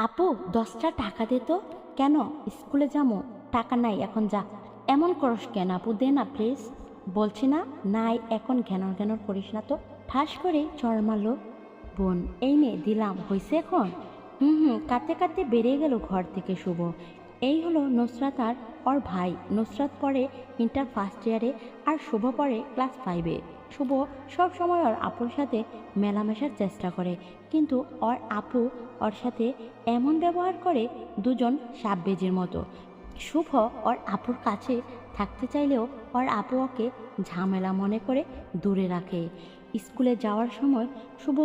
আপু 10টা টাকা দে তো। কেন? স্কুলে যাবো, টাকা নাই এখন, যা। এমন করস কেন আপু, দে না প্লিজ। বলছি না নাই এখন, ঘ্যানর ঘ্যানর করিস না তো। ঠাস করে চড় মারলো বোন। এই নে দিলাম, হয়েছে এখন। কাঁদতে কাঁদতে বেরিয়ে গেল ঘর থেকে শুভ। এই হলো নুসরাত আর ওর ভাই। নুসরাত পড়ে ইন্টার ফার্স্ট ইয়ারে আর শুভ পড়ে ক্লাস 5-এ। শুভ সব সময় ওর আপুর সাথে মেলামেশার চেষ্টা করে, কিন্তু ওর আপু ওর সাথে এমন ব্যবহার করে দুজন সাববেজির মতো। শুভ ওর আপুর কাছে থাকতে চাইলেও ওর আপু ওকে ঝামেলা মনে করে দূরে রাখে। স্কুলে যাওয়ার সময় শুভ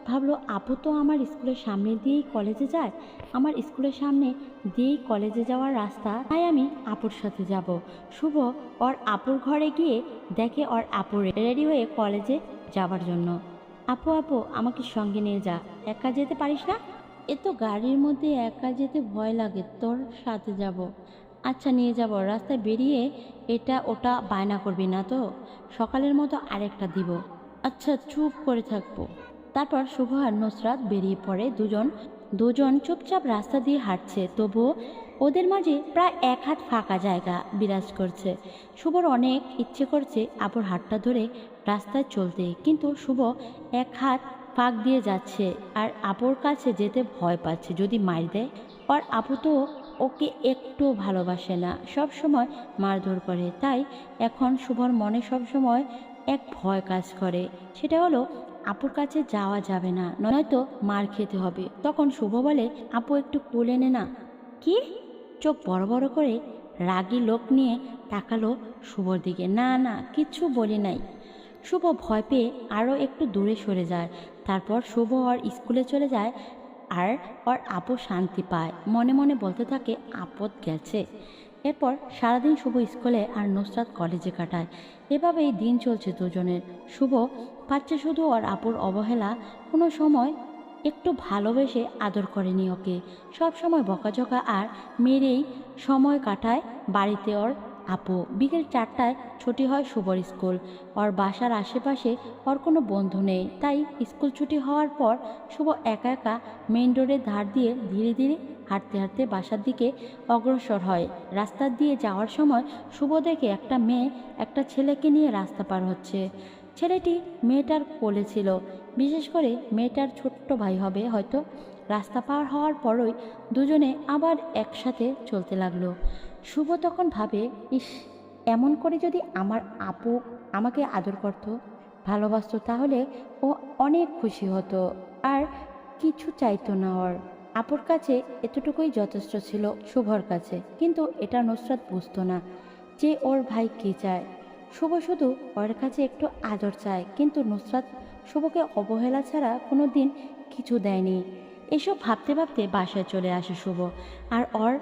ভাবলো আপু তো আমার স্কুলের সামনে দিয়েই কলেজে যায়, আমার স্কুলের সামনে দিয়েই কলেজে যাওয়ার রাস্তা, তাই আমি আপুর সাথে যাব। শুভ ওর আপুর ঘরে গিয়ে দেখে ওর আপু রেডি হয়ে কলেজে যাওয়ার জন্য। আপু আপু আমাকে সঙ্গে নিয়ে যা, একা যেতে পারিস না? এ তো গাড়ির মধ্যে একা যেতে ভয় লাগে, তোর সাথে যাব। আচ্ছা নিয়ে যাব। রাস্তায় বেরিয়ে এটা ওটা বায়না করবি না তো, সকালের মতো আরেকটা দিব। আচ্ছা চুপ করে থাকবো। তারপর শুভ আর নুসরাত বেরিয়ে পড়ে। দুজন দুজন চুপচাপ রাস্তা দিয়ে হাঁটছে, তবুও ওদের মাঝে প্রায় 1 হাত ফাঁকা জায়গা বিরাজ করছে। শুভর অনেক ইচ্ছে করছে আপুর হাতটা ধরে রাস্তায় চলতে, কিন্তু শুভ 1 হাত ফাঁক দিয়ে যাচ্ছে আর আপুর কাছে যেতে ভয় পাচ্ছে যদি মার দেয়। আর আপু তো ওকে একটু ভালোবাসে না, সব সময় মারধর করে। তাই এখন শুভর মনে সব সময় এক ভয় কাজ করে, সেটা হলো আপুর কাছে যাওয়া যাবে না, নয়তো মার খেতে হবে। তখন শুভ বলে, আপু একটু কোলে নে না। কি? চোখ বড় বড় করে রাগী লোক নিয়ে তাকালো শুভর দিকে। না না কিচ্ছু বলি নাই। শুভ ভয় পেয়ে আরও একটু দূরে সরে যায়। তারপর শুভ ওর স্কুলে চলে যায় আর ওর আপু শান্তি পায়, মনে মনে বলতে থাকে আপদ গেছে। এরপর সারাদিন শুভ স্কুলে আর নুসরাত কলেজে কাটায়। এভাবেই দিন চলছে দুজনের। শুভ পাচ্ছে শুধু ওর আপুর অবহেলা, কোনো সময় একটু ভালোবেসে আদর করেনি ওকে। সব সময় বকাঝকা আর মেরেই সময় কাটায় বাড়িতে ওর আপু। বিকেল 4টায় ছুটি হয় শুভর স্কুল। ওর বাসার আশেপাশে ওর কোনো বন্ধু নেই, তাই স্কুল ছুটি হওয়ার পর শুভ একা একা মেইন রোডের ধার দিয়ে ধীরে ধীরে হাঁটতে হাঁটতে বাসার দিকে অগ্রসর হয়। রাস্তা দিয়ে যাওয়ার সময় শুভ দেখে একটা মেয়ে একটা ছেলেকে নিয়ে রাস্তা পার হচ্ছে। ছেলেটি মেয়েটার কোলে ছিল, বিশেষ করে মেয়েটার ছোট্ট ভাই হবে হয়তো। রাস্তা পার হওয়ার পরই দুজনে আবার একসাথে চলতে লাগলো। শুভ তখন ভাবে, ইস, এমন করে যদি আমার আপু আমাকে আদর করতো, ভালোবাসতো, তাহলে ও অনেক খুশি হতো আর কিছু চাইতো না। ওর আপুর কাছে এতটুকুই যথেষ্ট ছিল শুভর কাছে, কিন্তু এটা নুসরাত বুঝতো না যে ওর ভাই কী চায়। শুভ শুধু ওর কাছে একটু আদর চায়, কিন্তু নুসরাত শুভকে অবহেলা ছাড়া কোনো দিন কিছু দেয়নি। এসব ভাবতে ভাবতে বাসায় চলে আসে শুভ। আর ওর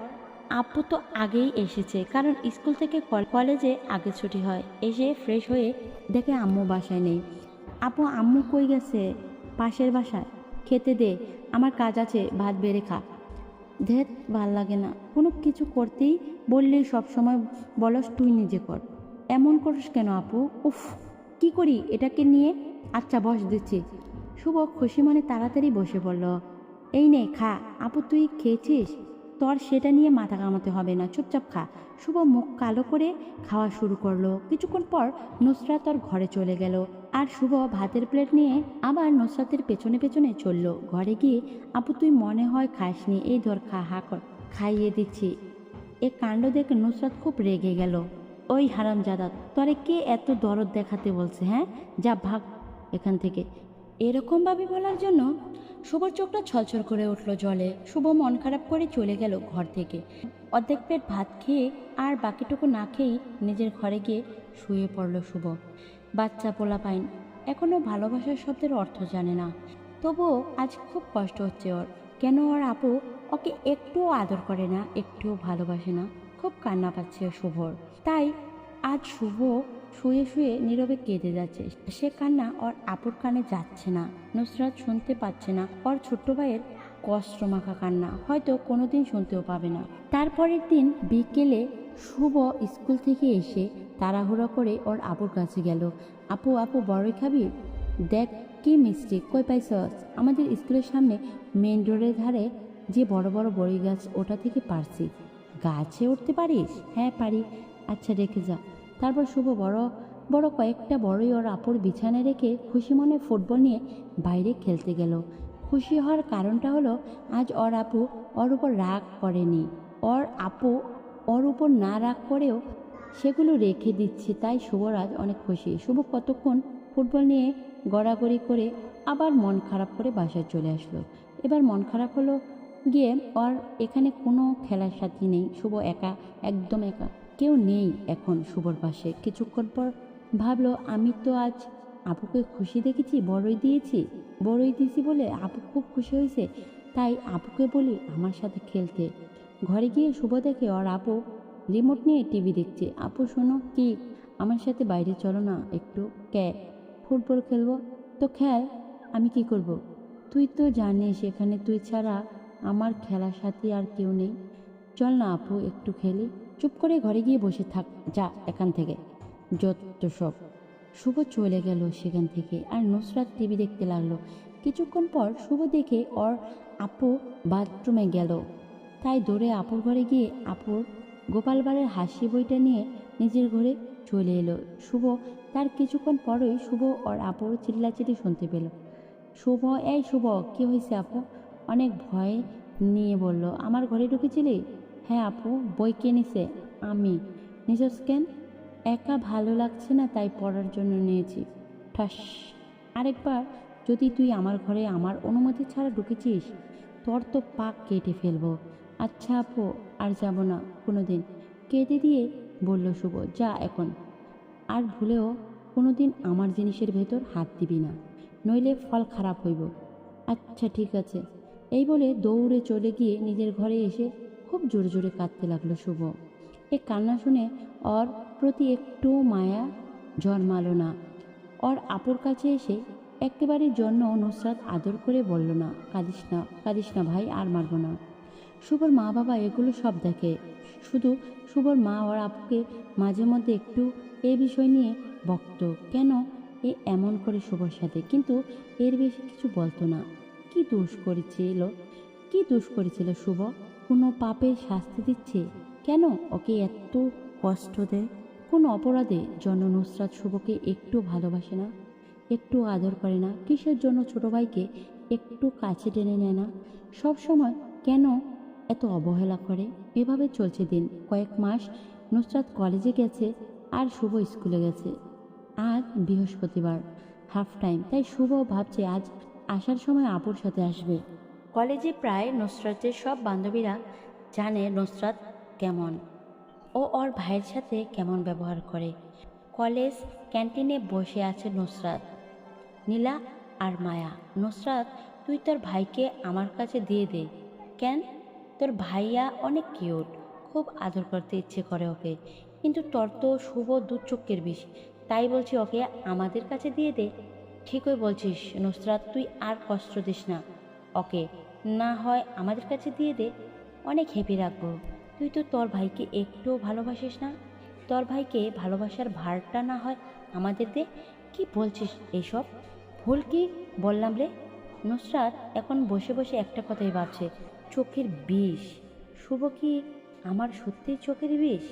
আপু তো আগেই এসেছে, কারণ স্কুল থেকে কলেজে আগে ছুটি হয়। এসে ফ্রেশ হয়ে দেখে আম্মু বাসায় নেই। আপু আম্মু কই গেছে? পাশের বাসায়। খেতে দে, আমার কাজ আছে, ভাত বেড়ে খা। ধেত, ভাল লাগে না, কোনো কিছু করতেই বললেই সব সময় বলস তুই নিজে কর। এমন করিস কেন আপু? উফ, কি করি এটাকে নিয়ে? আচ্ছা বস দিচ্ছি। শুভ খুশি মনে তাড়াতাড়ি বসে পড়ল। এই নে খা। আপু তুই খেয়েছিস? তোর সেটা নিয়ে মাথা কামাতে হবে না, চুপচাপ খা। শুভ মুখ কালো করে খাওয়া শুরু করলো। কিছুক্ষণ পর নুসরাত ওর ঘরে চলে গেল আর শুভ ভাতের প্লেট নিয়ে আবার নুসরাতের পেছনে পেছনে চলল। ঘরে গিয়ে, আপু তুই মনে হয় খাসনি, এই ধর খা, হা কর, খাইয়ে দিচ্ছি। এ কাণ্ড দেখে নুসরাত খুব রেগে গেল। ওই হারামজাদা, তোরে কে এত দরদ দেখাতে বলছে? হ্যাঁ, যা ভাগ এখান থেকে। এরকমভাবে বলার জন্য শুভর চোখটা ছলছল করে উঠল জলে। শুভ মন খারাপ করে চলে গেল ঘর থেকে। অর্ধেক পেট ভাত খেয়ে আর বাকিটুকু না খেয়েই নিজের ঘরে গিয়ে শুয়ে পড়ল শুভ। বাচ্চা পোলাপাইন, এখনও ভালোবাসার শব্দের অর্থ জানে না। তবুও আজ খুব কষ্ট হচ্ছে ওর। কেন ওর আপু ওকে একটুও আদর করে না, একটুও ভালোবাসে না। খুব কান্না পাচ্ছে শুভর। তাই আজ শুভ শুয়ে শুয়ে নীরবে কেঁদে যাচ্ছে। সে কান্না ওর আপুর কানে যাচ্ছে না, নুসরাত শুনতে পাচ্ছে না। ওর ছোট্ট ভাইয়ের কষ্টমাখা কান্না হয়তো কোনোদিন শুনতেও পাবে না। তারপরের দিন বিকেলে শুভ স্কুল থেকে এসে তাড়াহুড়ো করে ওর আপুর কাছে গেল। আপু আপু বড়ই খাবি? দেখ কি মিষ্টি, কই পাইছস? আমাদের স্কুলের সামনে মেইন রোডের ধারে যে বড় বড় বড়ই গাছ ওটা থেকে পারছি। গাছে উঠতে পারিস? হ্যাঁ পারি। আচ্ছা রেখে যা। তারপর শুভ বড় বড় কয়েকটা বড়ই ওর আপুর বিছানায় রেখে খুশি মনে ফুটবল নিয়ে বাইরে খেলতে গেল। খুশি হওয়ার কারণটা হলো আজ ওর আপু ওর উপর রাগ করেনি। ওর আপু ওর উপর না রাগ করেও সেগুলো রেখে দিচ্ছে, তাই শুভরাজ অনেক খুশি। শুভ কতক্ষণ ফুটবল নিয়ে গড়াগড়ি করে আবার মন খারাপ করে বাসায় চলে আসলো। এবার মন খারাপ হলো গিয়ে ওর এখানে কোনো খেলার সাথী নেই। শুভ একা, একদম একা, কেউ নেই এখন শুভর পাশে। কিছুক্ষণ পর ভাবলো আমি তো আজ আপুকে খুশি দেখেছি, বড়ই দিয়েছি, বড়ই দিয়েছি বলে আপু খুব খুশি হয়েছে, তাই আপুকে বলি আমার সাথে খেলতে। ঘরে গিয়ে শুভ দেখে ওর আপু রিমোট নিয়ে টিভি দেখছে। আপু শোনো কি, আমার সাথে বাইরে চলো না একটু। কে? ফুটবল খেলবো। তো খেল, আমি কি করব? তুই তো জানিস এখানে তুই ছাড়া আমার খেলার সাথী আর কেউ নেই। চল না আপু একটু খেলি। চুপ করে ঘরে গিয়ে বসে থাক, যা এখান থেকে, যত সব। শুভ চলে গেল সেখান থেকে আর নুসরাত টিভি দেখতে লাগলো। কিছুক্ষণ পর শুভ দেখে ওর আপু বাথরুমে গেল, তাই দৌড়ে আপুর ঘরে গিয়ে আপুর গোপালবাড়ের হাসি বইটা নিয়ে নিজের ঘরে চলে এলো শুভ। তার কিছুক্ষণ পরই শুভ ওর আপুর চিল্লাচিল্লি শুনতে পেল। শুভ, এই শুভ, কি হয়েছে আপু? অনেক ভয় নিয়ে বলল, আমার ঘরে ঢুকেছিলি? হ্যাঁ আপু, বই কে নিছে? আমি। নিজস কেন? একা ভালো লাগছে না তাই পড়ার জন্য নিয়েছি। ঠাস। আরেকবার যদি তুই আমার ঘরে আমার অনুমতি ছাড়া ঢুকেছিস, তোর তো পাক কেটে ফেলবো। আচ্ছা আপু, আর যাব না কোনো দিন। কেটে দিয়ে বলল শুভ, যা এখন। আর ভুলেও কোনো দিন আমার জিনিসের ভেতর হাত দিবি না, নইলে ফল খারাপ হইব। আচ্ছা ঠিক আছে। এই বলে দৌড়ে চলে গিয়ে নিজের ঘরে এসে খুব জোরে জোরে কাঁদতে লাগলো শুভ। এ কান্না শুনে ওর প্রতি একটু মায়া জন্মালো না। ওর আপুর কাছে এসে একেবারের জন্য নুসরাত আদর করে বলল, না কাঁদিস না, কাঁদিস না ভাই, আর মারব না। শুভর মা বাবা এগুলো সব দেখে। শুধু শুভর মা ওর আপুকে মাঝে মধ্যে একটু এ বিষয় নিয়ে বকত, কেন এ এমন করে শুভর সাথে, কিন্তু এর বেশি কিছু বলতো না। কি দোষ করেছিল, কি দোষ করেছিল শুভ? কোনো পাপের শাস্তি দিচ্ছে কেন ওকে এত কষ্ট দেয়? কোন অপরাধে জন্য নুসরাত শুভকে একটু ভালোবাসে না, একটু আদর করে না? কিসের জন্য ছোট ভাইকে একটু কাছে টেনে নেয় না? সব সময় কেন এত অবহেলা করে? এভাবে চলছে দিন। কয়েক মাস নুসরাত কলেজে গেছে আর শুভ স্কুলে গেছে। আজ বৃহস্পতিবার, হাফ টাইম, তাই শুভ ভাবছে আজ আসার সময় আপুর সাথে আসবে। কলেজে প্রায় নুসরাতের সব বান্ধবীরা জানে নুসরাত কেমন, ও ওর ভাইয়ের সাথে কেমন ব্যবহার করে। কলেজ ক্যান্টিনে বসে আছে নুসরাত, নীলা আর মায়া। নুসরাত, তুই তোর ভাইকে আমার কাছে দিয়ে দে। কেন? তোর ভাইয়া অনেক কিউট, খুব আদর করতে ইচ্ছে করে ওকে, কিন্তু তোর তো শুভ দু চোখের বিষ, তাই বলছি ওকে আমাদের কাছে দিয়ে দে। ঠিকই বলছিস নুসরাত, তুই আর কষ্ট দিস না ওকে, না হয় আমাদের কাছে দিয়ে দে, অনেক হ্যাপি রাখবো। তুই তো তোর ভাইকে একটুও ভালোবাসিস না, তোর ভাইকে ভালোবাসার ভারটা না হয় আমাদের দে। কি বলছিস এইসব? ভুল কি বললাম রে? নুসরাত এখন বসে বসে একটা কথাই ভাবছে, চোখের বিষ। শুভ কি আমার সত্যিই চোখের বিষ,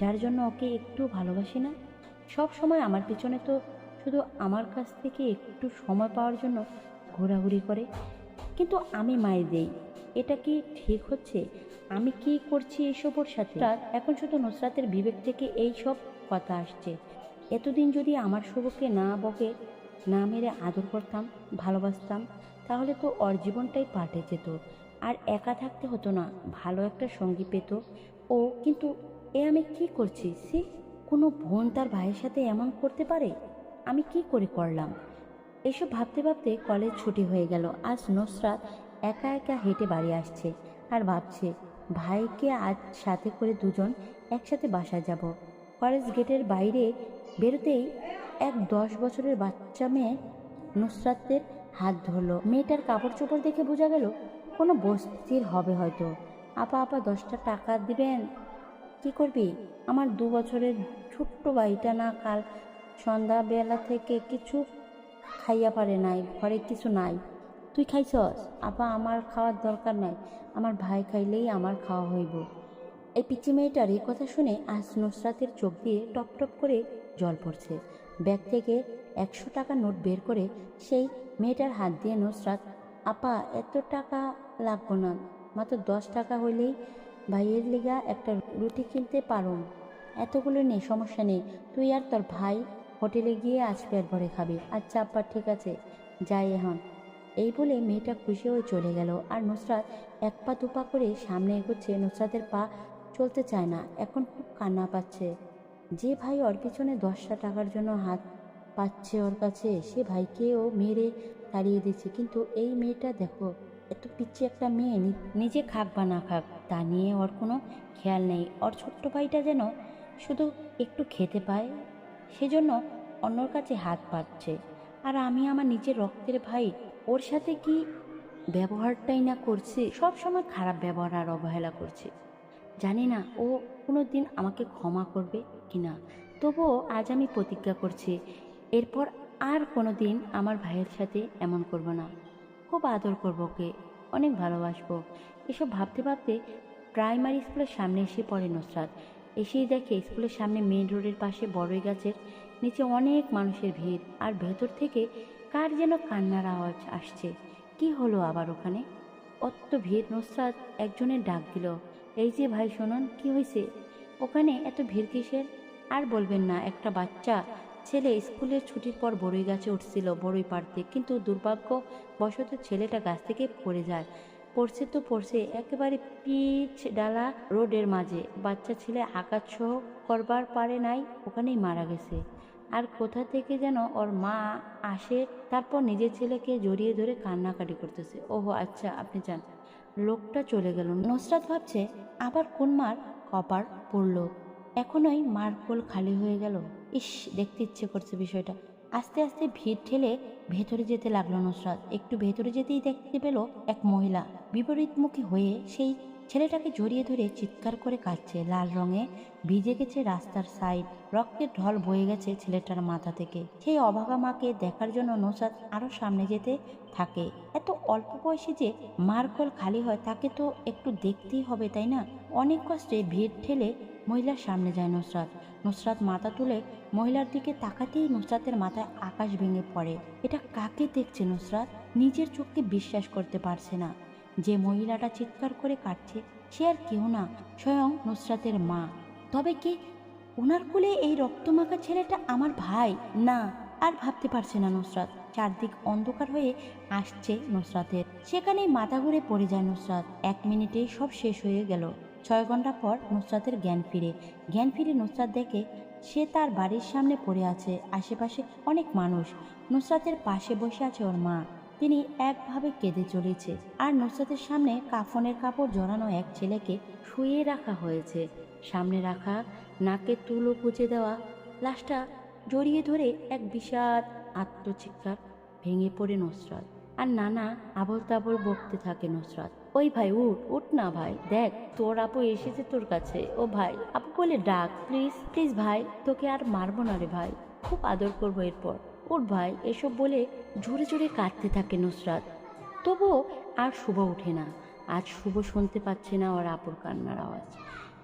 যার জন্য ওকে একটু ভালোবাসি না? সব সময় আমার পিছনে তো শুধু আমার কাছ থেকে একটু সময় পাওয়ার জন্য ঘোরাঘুরি করে, কিন্তু আমি মাই দেই। এটা কি ঠিক হচ্ছে? আমি কি করছি এইসব ওর সাথে? এখন শুধু নুসরাতের বিবেক থেকে এই সব কথা আসছে। এতদিন যদি আমার শুভকে না বকে, না মেরে আদর করতাম, ভালোবাসতাম, তাহলে তো ওর জীবনটাই পাল্টে যেত, আর একা থাকতে হতো না, ভালো একটা সঙ্গী পেত ও। কিন্তু এ আমি কি করছি? সে কোনো বোন তার ভাইয়ের সাথে এমন করতে পারে? আমি কি করে করলাম? এসব ভাবতে ভাবতে কলেজ ছুটি হয়ে গেল। আজ নুসরাত একা একা হেঁটে বাড়ি আসছে আর ভাবছে ভাইকে আজ সাথে করে দুজন একসাথে বাসায় যাব। কলেজ গেটের বাইরে বেরোতেই এক 10 বছরের বাচ্চা মেয়ে নুসরাতের হাত ধরলো। মেয়েটার কাপড় চোপড় দেখে বোঝা গেল কোনো বস্তির হবে হয়তো। আপা আপা, 10টা টাকা দিবেন? কি করবি? আমার 2 বছরের ছোট্ট ভাইটা না কাল সন্ধ্যাবেলা থেকে কিছু খাইয়া পারে নাই, ঘরে কিছু নাই, তুই খাইছস? আপা আমার খাওয়ার দরকার নাই, আমার ভাই খাইলেই আমার খাওয়া হইব। এই পিচ্চি মেয়েটার এই কথা শুনে আজ নুসরাতের চোখ দিয়ে টপ টপ করে জল পড়ছে। ব্যাগ থেকে 100 টাকা নোট বের করে সেই মেয়েটার হাত দিয়ে নুসরাত, আপা এত টাকা লাগবো না, মাত্র 10 টাকা হইলেই ভাইয়ের লিগা একটা রুটি কিনতে পারুম, এতগুলো নেই, সমস্যা নেই, তুই আর তোর ভাই হোটেলে গিয়ে আজ পেট ভরে খাবি। আচ্ছা আপা ঠিক আছে, যাই এখন। এই বলে মেয়েটা খুশি হয়ে চলে গেল। আর নুসরাত এক পা দুপা করে সামনে এগোচ্ছে। নুসরাতের পা চলতে চায় না, এখন খুব কান্না পাচ্ছে। যে ভাই ওর পিছনে 10টা টাকার জন্য হাত পাচ্ছে ওর কাছে, সে ভাইকেও মেরে তাড়িয়ে দিচ্ছে। কিন্তু এই মেয়েটা দেখো, এত পিচ্ছি একটা মেয়ে, নিজে খাক বা না খাক তা নিয়ে ওর কোনো খেয়াল নেই। ওর ছোট্ট ভাইটা যেন শুধু একটু খেতে পায় সেজন্য অন্যর কাছে হাত পাচ্ছে। আর আমি আমার নিজের রক্তের ভাই, ওর সাথে কি ব্যবহারটাই না করছি, সব সময় খারাপ ব্যবহার আর অবহেলা করছি। জানি না ও কোনো দিন আমাকে ক্ষমা করবে কিনা, তবুও আজ আমি প্রতিজ্ঞা করছি এরপর আর কোনো দিন আমার ভাইয়ের সাথে এমন করব না। খুব আদর করবো ওকে, অনেক ভালোবাসবো। এসব ভাবতে ভাবতে প্রাইমারি স্কুলের সামনে এসে পড়ে নুসরাত। এসেই দেখে স্কুলের সামনে মেইন রোডের পাশে বড়ই গাছের নিচে অনেক মানুষের ভিড়, আর ভেতর থেকে কার যেন কান্নার আওয়াজ আসছে। কি হলো আবার ওখানে? অত ভিড়। নুসরাত একজনের ডাক দিল, এই যে ভাই শুনুন, কি হয়েছে? ওখানে এত ভিড় কিসের? আর বলবেন না, একটা বাচ্চা ছেলে স্কুলের ছুটির পর বড়ই গাছে উঠছিল বড়ই পাড়তে, কিন্তু দুর্ভাগ্যবশত ছেলেটা গাছ থেকে পড়ে যায়। পড়ছে তো পড়ছে একেবারে পিচ ডালা রোডের মাঝে। বাচ্চা ছেলে আঘাত সহ করবার পারে নাই, ওখানেই মারা গেছে। আর কোথা থেকে যেন ওর মা আসে, তারপর নিজের ছেলেকে জড়িয়ে ধরে কান্নাকাটি করতেছে। ওহো আচ্ছা, আপনি যান। লোকটা চলে গেল। নুসরাত ভাবছে আবার কোন মার কপার পড়লো, এখনই মার কোল খালি হয়ে গেল। ইস, দেখতে ইচ্ছে করছে বিষয়টা। আস্তে আস্তে ভিড় ঠেলে ভেতরে যেতে লাগলো নুসরাত। একটু ভেতরে যেতেই দেখতে পেল এক মহিলা বিপরীতমুখী হয়ে সেই ছেলেটাকে জড়িয়ে ধরে চিৎকার করে কাঁদছে। লাল রঙে ভিজে গেছে রাস্তার সাইড, রক্তের ঢল বয়ে গেছে ছেলেটার মাথা থেকে। সেই অভাগা মাকে দেখার জন্য নুসরাত আরো সামনে যেতে থাকে। এত অল্প বয়সে যে মার কোল খালি হয় তাকে তো একটু দেখতেই হবে, তাই না? অনেক কষ্টে ভিড় ঠেলে মহিলার সামনে যায় নুসরাত। নুসরাত মাথা তুলে মহিলার দিকে তাকাতেই নুসরাতের মাথায় আকাশ ভেঙে পড়ে। এটা কাকে দেখছে নুসরাত? নিজের চোখকে বিশ্বাস করতে পারছে না। যে মহিলাটা চিৎকার করে কাটছে সে আর কেউ না, স্বয়ং নুসরাতের মা। তবে কি ওনার কোলে এই রক্তমাখা ছেলেটা আমার ভাই? না, আর ভাবতে পারছে না নুসরাত। চারদিক অন্ধকার হয়ে আসছে নুসরাতের। সেখানেই মাথা ঘুরে পড়ে যায় নুসরাত। 1 মিনিটেই সব শেষ হয়ে গেল। 6 ঘন্টা পর নুসরাতের জ্ঞান ফিরে নুসরাত দেখে সে তার বাড়ির সামনে পড়ে আছে। আশেপাশে অনেক মানুষ। নুসরাতের পাশে বসে আছে ওর মা। তিনি একভাবে কেঁদে চলেছে। আর নুসরাতের সামনে কাফনের কাপড় জড়ানো এক ছেলেকে শুয়ে রাখা হয়েছে। সামনে রাখা নাকে তুলো গুঁজে দেওয়া লাশটা জড়িয়ে ধরে এক বিষাদ আত্মচিৎকার ভেঙে পড়ে নুসরাত। আর নানা আবল তাবল বকতে থাকে নুসরাত। ওই ভাই উঠ উঠ না ভাই, দেখ তোর আপু এসেছে তোর কাছে। ও ভাই, আপু বলে ডাক, প্লিজ প্লিজ ভাই, তোকে আর মারবো না রে ভাই, খুব আদর করবো এরপর, উঠ ভাই। এসব বলে জোরে জোরে কাঁদতে থাকে নুসরাত। তবুও আর শুভ ওঠে না। আজ শুভ শুনতে পাচ্ছে না ওর আপুর কান্নার আওয়াজ।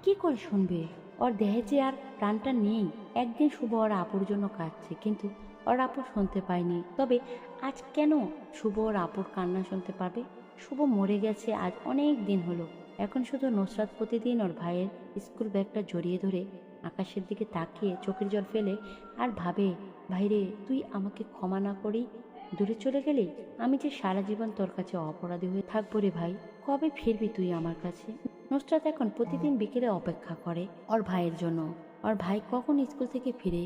কি করে শুনবে? ওর দেহে যে আর প্রাণটা নেই। একদিন শুভ ওর আপুর জন্য কাঁদছে, কিন্তু ওর আপু শুনতে পায়নি। তবে আজ কেন শুভ ওর আপুর কান্না শুনতে পাবে? শুভ মরে গেছে আজ অনেক দিন হলো। এখন শুধু নুসরাত প্রতিদিন ওর ভাইয়ের স্কুল ব্যাগটা জড়িয়ে ধরে আকাশের দিকে তাকিয়ে চোখের জল ফেলে আর ভাবে, ভাইরে তুই আমাকে ক্ষমা না করেই দূরে চলে গেলি, আমি যে সারা জীবন তোর কাছে অপরাধী হয়ে থাকবো রে ভাই। কবে ফিরবি তুই আমার কাছে? নুসরাত এখন প্রতিদিন বিকেলে অপেক্ষা করে ওর ভাইয়ের জন্য। ওর ভাই কখন স্কুল থেকে ফিরে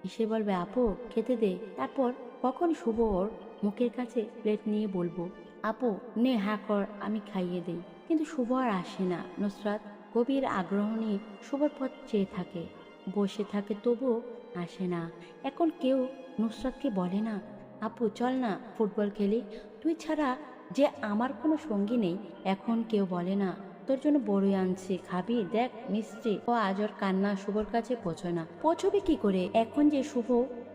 এসে বলবে, আপু খেতে দে। তারপর কখন শুভ ওর মুখের কাছে প্লেট নিয়ে বলবো, আপু নে হা কর, আমি খাইয়ে দেই। কিন্তু শুভ আর আসে না। নুসরাত গভীর আগ্রহ নিয়ে শুভর পথ চেয়ে থাকে, বসে থাকে, তবুও আসে না। এখন কেউ নুসরাতকে বলে না, আপু চল না ফুটবল খেলি, তুই ছাড়া যে আমার কোনো সঙ্গী নেই। এখন কেউ বলে না, তোর জন্য বড়ই আনছি, খাবি, দেখ মিষ্টি। ও আজ ওর কান্না শুভর কাছে পৌঁছয় না। পৌঁছবে কি করে? এখন যে শুভ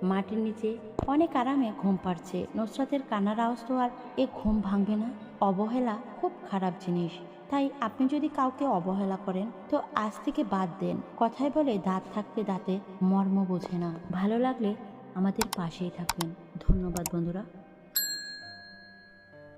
মাটির নিচে অনেক আরামে ঘুম পাড়ছে। নুসরাতের কান্নার আওয়াজ তো আর এ ঘুম ভাঙবে না। অবহেলা খুব খারাপ জিনিস, তাই আপনি যদি কাউকে অবহেলা করেন তো আজ থেকে বাদ দেন। কথায় বলে দাঁত থাকতে দাঁতে মর্ম বোঝে না। ভালো লাগলে আমাদের পাশেই থাকবেন। ধন্যবাদ বন্ধুরা।